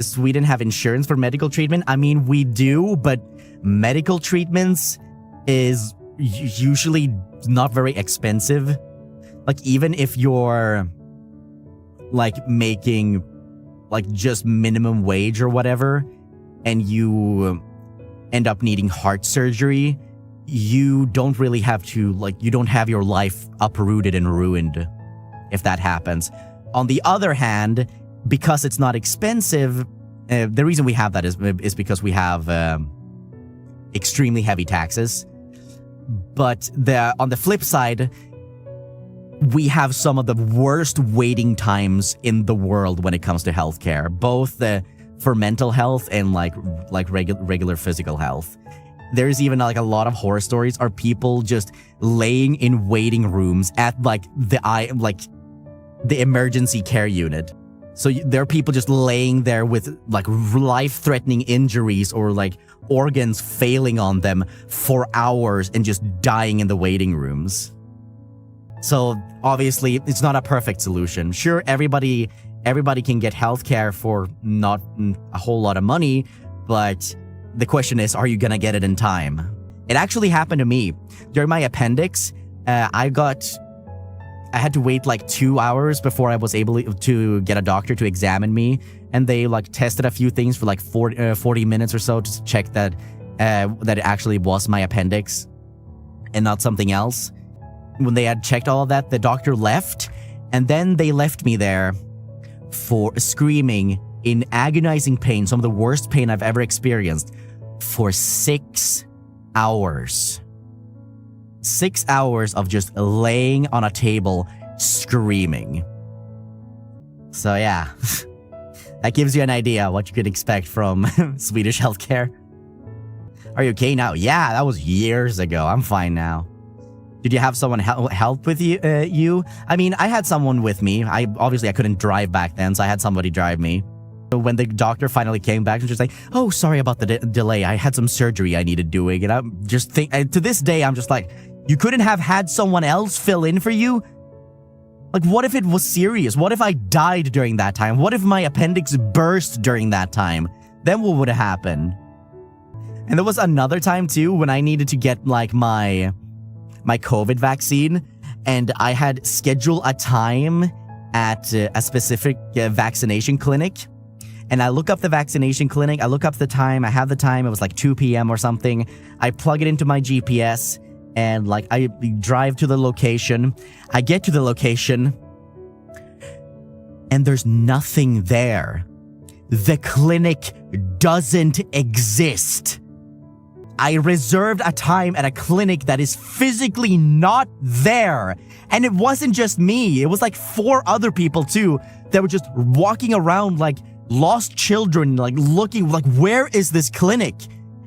Sweden have insurance for medical treatment? I mean, we do, but medical treatments is usually not very expensive. Like, even if you're like making like just minimum wage or whatever, and you end up needing heart surgery, you don't really have to, like, you don't have your life uprooted and ruined if that happens. On the other hand, because it's not expensive, the reason we have that is because we have extremely heavy taxes. But on the flip side, we have some of the worst waiting times in the world when it comes to healthcare, both for mental health and like regular physical health. There's even like a lot of horror stories are people just laying in waiting rooms at like the emergency care unit. So there are people just laying there with like life-threatening injuries or like organs failing on them for hours and just dying in the waiting rooms. So obviously it's not a perfect solution. Sure, everybody can get healthcare for not a whole lot of money, but the question is, are you gonna get it in time? It actually happened to me. During my appendix, I had to wait like 2 hours before I was able to get a doctor to examine me. And they like tested a few things for like 40 minutes or so to check that it actually was my appendix and not something else. When they had checked all of that, the doctor left, and then they left me there for screaming in agonizing pain, some of the worst pain I've ever experienced, for 6 hours. 6 hours of just laying on a table screaming. So yeah, that gives you an idea what you could expect from Swedish healthcare. Are you okay now? Yeah, that was years ago. I'm fine now. Did you have someone help with you? I mean, I had someone with me. I couldn't drive back then, so I had somebody drive me. So when the doctor finally came back, she was just like, "Oh, sorry about the delay. I had some surgery I needed doing." And I'm just to this day, I'm just like, you couldn't have had someone else fill in for you? Like, what if it was serious? What if I died during that time? What if my appendix burst during that time? Then what would have happened? And there was another time too when I needed to get like my COVID vaccine, and I had scheduled a time at a specific vaccination clinic. And I look up the vaccination clinic, I look up the time, I have the time, it was like 2 p.m. or something. I plug it into my GPS, and like I drive to the location. I get to the location, and there's nothing there. The clinic doesn't exist. I reserved a time at a clinic that is physically not there. And it wasn't just me. It was like 4 other people too that were just walking around like lost children, like looking like, where is this clinic?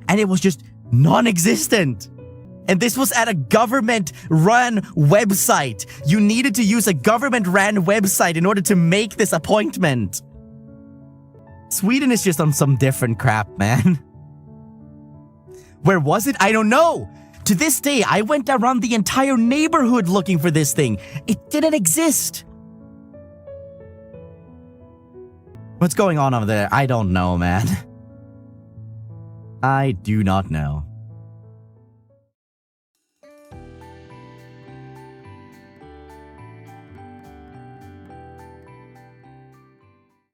And it was just non-existent. And this was at a government-run website. You needed to use a government-run website in order to make this appointment. Sweden is just on some different crap, man. Where was it? I don't know. To this day, I went around the entire neighborhood looking for this thing. It didn't exist. What's going on over there? I don't know, man. I do not know.